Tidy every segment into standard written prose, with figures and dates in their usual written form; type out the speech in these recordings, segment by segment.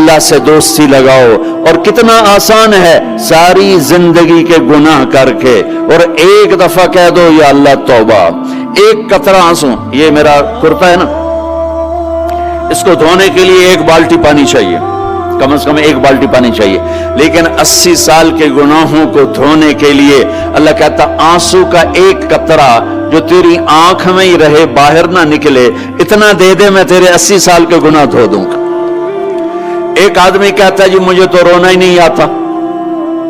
اللہ سے دوستی لگاؤ. اور کتنا آسان ہے ساری زندگی کے گناہ کر کے اور ایک دفعہ کہہ دو یا اللہ توبہ. ایک قطرہ آنسو، یہ میرا کرتا ہے نا، اس کو دھونے کے لیے 1 بالٹی پانی چاہیے، کم از کم 1 بالٹی پانی چاہیے. لیکن 80 سال کے گناہوں کو دھونے کے لیے اللہ کہتا آنسو کا 1 قطرہ جو تیری آنکھ میں ہی رہے، باہر نہ نکلے، اتنا دے دے میں تیرے 80 سال کے گناہ دھو دوں گا. ایک آدمی کہتا ہے جی مجھے تو رونا ہی نہیں آتا.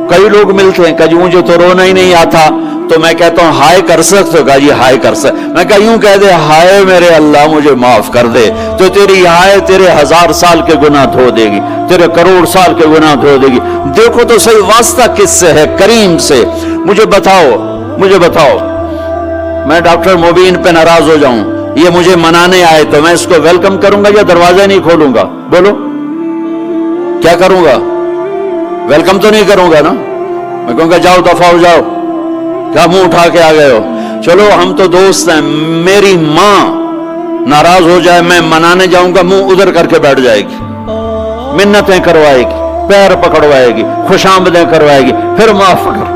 کئی لوگ ملتے ہیں کہ جی مجھے تو رونا ہی نہیں آتا. تو میں کہتا ہوں ہائے کر سکتے ہو؟ کہا جی ہائے کر سکتے. میں کہا یوں کہہ دے ہائے میرے اللہ مجھے معاف کر دے، تو تیری ہائے تیرے 1000 سال کے گناہ دھو دے گی، تیرے کروڑ سال کے گناہ دھو دے گی. دیکھو تو صحیح واسطہ کس سے ہے؟ کریم سے. مجھے بتاؤ میں ڈاکٹر مبین پہ ناراض ہو جاؤں، یہ مجھے منانے آئے تو میں اس کو ویلکم کروں گا یا دروازہ نہیں کھولوں گا؟ بولو کیا کروں گا؟ ویلکم تو نہیں کروں گا نا. میں کہوں گا جاؤ دفعہ ہو جاؤ، کیا منہ اٹھا کے آ گئے ہو؟ چلو ہم تو دوست ہیں. میری ماں ناراض ہو جائے میں منانے جاؤں گا، منہ ادھر کر کے بیٹھ جائے گی، منتیں کروائے گی، پیر پکڑوائے گی، خوش آمدیں کروائے گی، پھر معاف کر.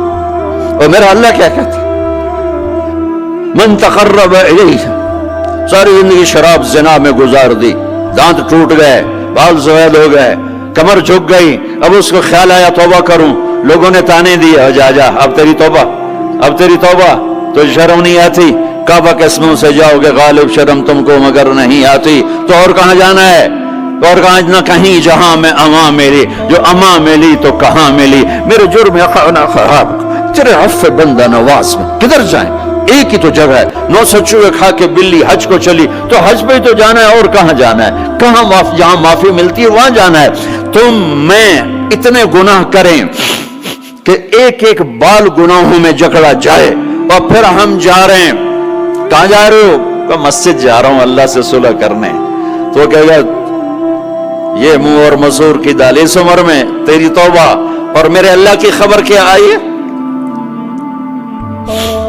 اور میرا اللہ کیا کہتا ہے؟ من تقرب الیہ. ساری زندگی شراب زنا میں گزار دی، دانت ٹوٹ گئے، بال سفید ہو گئے، کمر جھک گئی. اب اس کو خیال آیا توبہ کروں، لوگوں نے تانے دیے جا اب تیری توبہ تو شرم نہیں آتی؟ کعبہ کے اسموں سے جاؤ گے غالب شرم تم کو مگر نہیں آتی. تو اور کہاں جانا ہے؟ اور کہاں نہ کہیں جہاں میں اماں میری، جو اماں ملی تو کہاں ملی. میرے جرم خانہ خراب تیرے عفو بندہ نواز میں کدھر جائیں؟ ایک ہی تو جگہ ہے. 900 چوہے کھا کے بلی حج کو چلی تو حج پہ تو جانا ہے، اور کہاں جانا ہے؟ کہاں جہاں معافی ملتی ہے وہاں جانا ہے. تم میں اتنے گناہ کریں کہ ایک بال گناہوں میں جکڑا جائے اور پھر ہم جا رہے ہیں. کہاں جا رہے ہو؟ کہ مسجد جا رہا ہوں اللہ سے صلح کرنے. تو کہے گا یہ منہ اور مسور کی دال، اس عمر میں تیری توبہ. اور میرے اللہ کی خبر کیا آئی ہے؟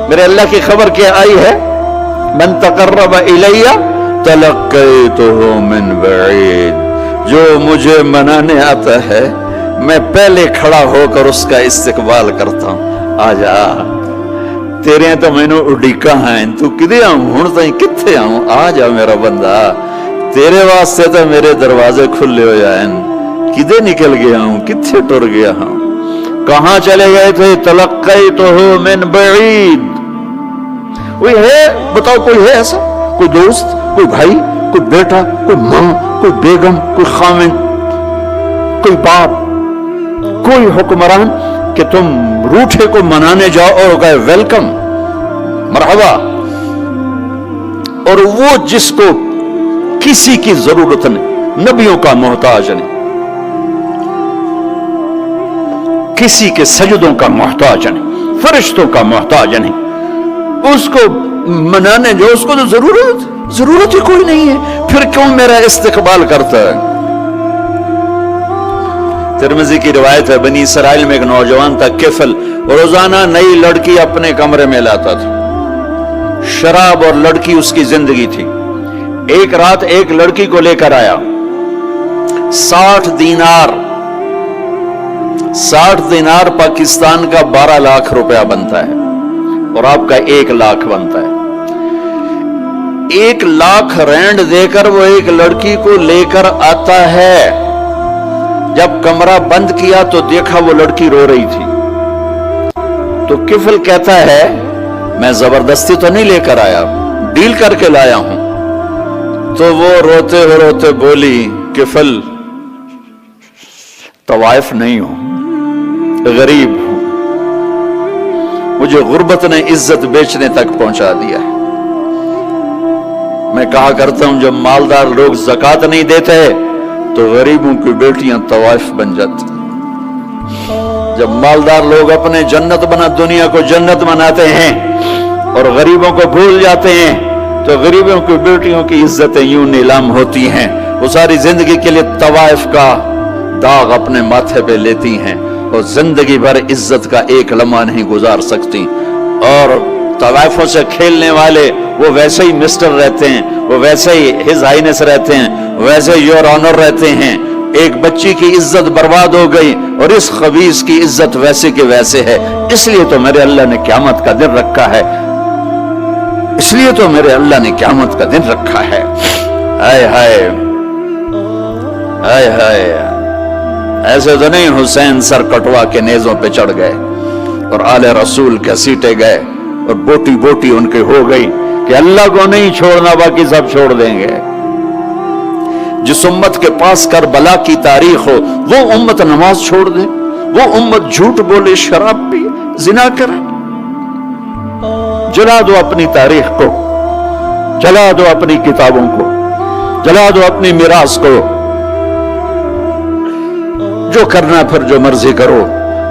میرے اللہ کی خبر کیا آئی ہے؟ من تقرب الیہ تلقیتہ من بعید. جو مجھے منانے آتا ہے میں پہلے کھڑا ہو کر اس کا استقبال کرتا ہوں. آجا تیرے تو میں نے اڈیکا ہیں، تو کدے آؤں ہوں تھی کتھے آؤں؟ آجا میرا بندہ، تیرے واسطے تو میرے دروازے کھلے ہو جائیں. کدے نکل گیا ہوں، کتھے ٹر گیا ہوں، کہاں چلے گئے تھے؟ تلقیتہ من بعید. کوئی ہے بتاؤ، کوئی ہے ایسا؟ کوئی دوست، کوئی بھائی، کوئی بیٹا، کوئی ماں، کوئی بیگم، کوئی خامن، کوئی باپ، کوئی حکمران کہ تم روٹھے کو منانے جاؤ اور کہے ویلکم مرحبا. اور وہ جس کو کسی کی ضرورت نہیں، نبیوں کا محتاج نہیں، کسی کے سجدوں کا محتاج نہیں، فرشتوں کا محتاج نہیں، اس کو منانے جو اس کو تو ضرورت ہی کوئی نہیں ہے، پھر کیوں میرا استقبال کرتا ہے؟ ترمذی کی روایت ہے بنی اسرائیل میں ایک نوجوان تھا کفل، روزانہ نئی لڑکی اپنے کمرے میں لاتا تھا. شراب اور لڑکی اس کی زندگی تھی. ایک رات ایک لڑکی کو لے کر آیا. 60 دینار پاکستان کا 12 لاکھ روپیہ بنتا ہے اور آپ کا 1 لاکھ بنتا ہے. 1 لاکھ رینڈ دے کر وہ ایک لڑکی کو لے کر آتا ہے. جب کمرہ بند کیا تو دیکھا وہ لڑکی رو رہی تھی. تو کفل کہتا ہے میں زبردستی تو نہیں لے کر آیا، ڈیل کر کے لایا ہوں. تو وہ روتے بولی کفل طوائف نہیں ہوں، غریب ہوں، مجھے غربت نے عزت بیچنے تک پہنچا دیا ہے. میں کہا کرتا ہوں جب مالدار لوگ زکوٰۃ نہیں دیتے تو غریبوں کی بیٹیاں طوائف بن جاتی. جب مالدار لوگ اپنے جنت بنا دنیا کو جنت بناتے ہیں اور غریبوں کو بھول جاتے ہیں تو غریبوں کی بیٹیوں کی عزتیں یوں نیلام ہوتی ہیں. وہ ساری زندگی کے لیے طوائف کا داغ اپنے ماتھے پہ لیتی ہیں اور زندگی بھر عزت کا ایک لمحہ نہیں گزار سکتی. اور طوائفوں سے کھیلنے والے وہ ویسے ہی مسٹر رہتے ہیں، وہ ویسے ہی ہز ہائنس رہتے ہیں، ویسے یور آنر رہتے ہیں. ایک بچی کی عزت برباد ہو گئی اور اس خبیث کی عزت ویسے کے ویسے ہے، اس لیے تو میرے اللہ نے قیامت کا دن رکھا ہے، اس لیے تو میرے اللہ نے قیامت کا دن رکھا ہے۔ ہائے ہائے ہائے ہائے، ایسے تو نہیں حسین سر کٹوا کے نیزوں پہ چڑھ گئے اور آل رسول کے سیٹے گئے اور بوٹی بوٹی ان کے ہو گئی کہ اللہ کو نہیں چھوڑنا باقی سب چھوڑ دیں گے۔ جس امت کے پاس کربلا کی تاریخ ہو وہ امت نماز چھوڑ دے، وہ امت جھوٹ بولے، شراب پی، زنا کرے۔ جلا دو اپنی تاریخ کو، جلا دو اپنی کتابوں کو، جلا دو اپنی میراث کو، جو کرنا پھر جو مرضی کرو،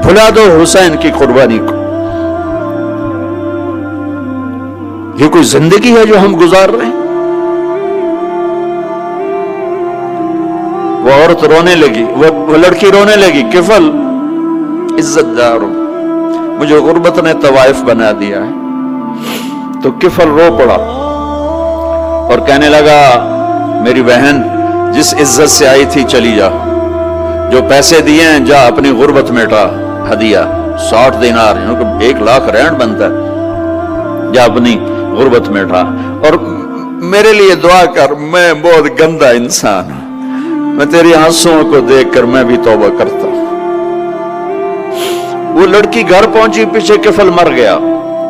بھلا دو حسین کی قربانی کو۔ یہ کوئی زندگی ہے جو ہم گزار رہے ہیں؟ وہ عورت رونے لگی، وہ لڑکی رونے لگی، کفل عزت دار ہوں، مجھے غربت نے طوائف بنا دیا ہے۔ تو کفل رو پڑا اور کہنے لگا میری بہن جس عزت سے آئی تھی چلی جا، جو پیسے دیے ہیں جا اپنی غربت میٹا، ہدیہ 60 دینار 1 لاکھ رینڈ بنتا ہے، جا اپنی غربت میٹا اور میرے لیے دعا کر، میں بہت گندا انسان ہوں، میں تیری آنسوؤں کو دیکھ کر میں بھی توبہ کرتا ہوں۔ وہ لڑکی گھر پہنچی، پیچھے کفل مر گیا،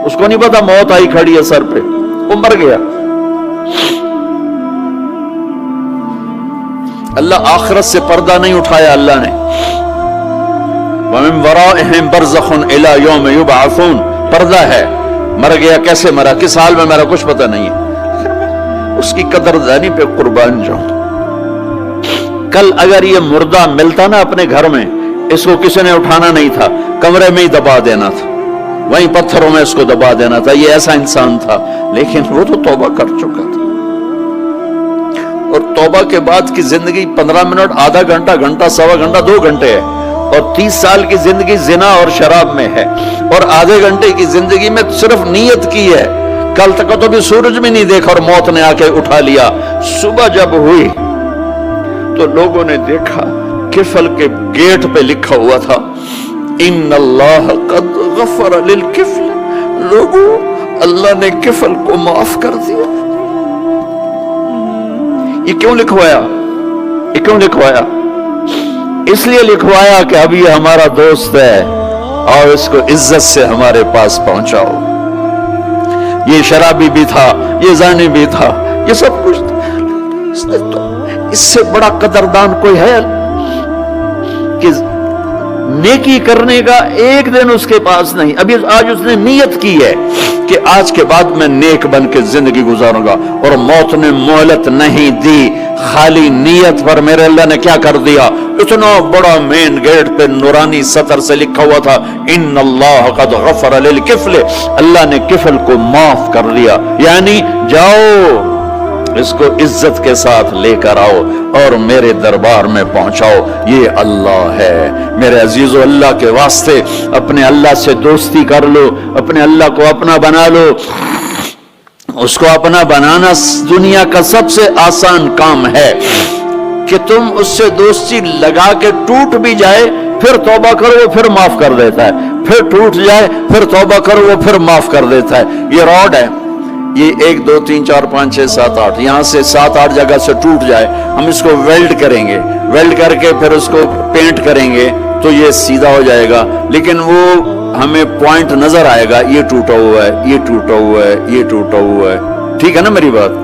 اس کو نہیں پتا موت آئی کھڑی ہے سر پہ، وہ مر گیا۔ اللہ آخرت سے پردہ نہیں اٹھایا اللہ نے۔ وَمِن وَرَائِهِمْ بَرْزَخٌ إِلَى يَوْمِ يُبْعَثُونَ، پردہ ہے، مر گیا، کیسے مرا، کس حال میں میرا کچھ پتہ نہیں ہے، اس کی قدردانی پہ قربان جاؤں۔ کل اگر یہ مردہ ملتا نا اپنے گھر میں، اس کو کسی نے اٹھانا نہیں تھا، کمرے میں ہی دبا دینا تھا، وہیں پتھروں میں اس کو دبا دینا تھا، یہ ایسا انسان تھا، لیکن وہ تو توبہ کر چکا تھا۔ اور توبہ کے بعد کی زندگی 15 منٹ، آدھا گھنٹہ، گھنٹہ، سوا گھنٹہ، 2 گھنٹے ہے، اور 30 سال کی زندگی زنا اور شراب میں ہے، اور آدھے گھنٹے کی زندگی میں صرف نیت کی ہے۔ کل تک تو بھی سورج بھی نہیں دیکھا اور موت نے آ کے اٹھا لیا۔ صبح جب ہوئی تو لوگوں نے دیکھا کفل کے گیٹ پہ لکھا ہوا تھا ان اللہ قد غفر للکفل، لوگوں اللہ نے کفل کو معاف کر دیا۔ یہ کیوں لکھوایا؟ یہ کیوں لکھوایا؟ اس لیے لکھوایا کہ اب یہ ہمارا دوست ہے اور اس کو عزت سے ہمارے پاس پہنچاؤ۔ یہ شرابی بھی تھا، یہ زانی بھی تھا، یہ سب کچھ تھا۔ اس سے بڑا قدردان کوئی ہے کہ نیکی کرنے کا ایک دن اس کے پاس نہیں؟ ابھی آج اس نے نیت کی ہے کہ آج کے بعد میں نیک بن کے زندگی گزاروں گا، اور موت نے مہلت نہیں دی، خالی نیت پر میرے اللہ نے کیا کر دیا، اتنا بڑا مین گیٹ پہ نورانی سطر سے لکھا ہوا تھا ان اللہ قد غفر للکفل، اللہ نے کفل کو معاف کر دیا، یعنی جاؤ اس کو عزت کے ساتھ لے کر آؤ اور میرے دربار میں پہنچاؤ، یہ اللہ ہے۔ میرے عزیزو، اللہ کے واسطے اپنے اللہ سے دوستی کر لو، اپنے اللہ کو اپنا بنا لو۔ اس کو اپنا بنانا دنیا کا سب سے آسان کام ہے کہ تم اس سے دوستی لگا کے ٹوٹ بھی جائے پھر توبہ کرو وہ پھر معاف کر دیتا ہے، پھر ٹوٹ جائے پھر توبہ کرو وہ پھر معاف کر دیتا ہے۔ یہ راڈ ہے، یہ 1 2 3 4 5 6 7 8 یہاں سے 7 8 جگہ سے ٹوٹ جائے، ہم اس کو ویلڈ کریں گے، ویلڈ کر کے پھر اس کو پینٹ کریں گے تو یہ سیدھا ہو جائے گا، لیکن وہ ہمیں پوائنٹ نظر آئے گا، یہ ٹوٹا ہوا ہے، یہ ٹوٹا ہوا ہے، یہ ٹوٹا ہوا ہے۔ ٹھیک ہے نا میری بات؟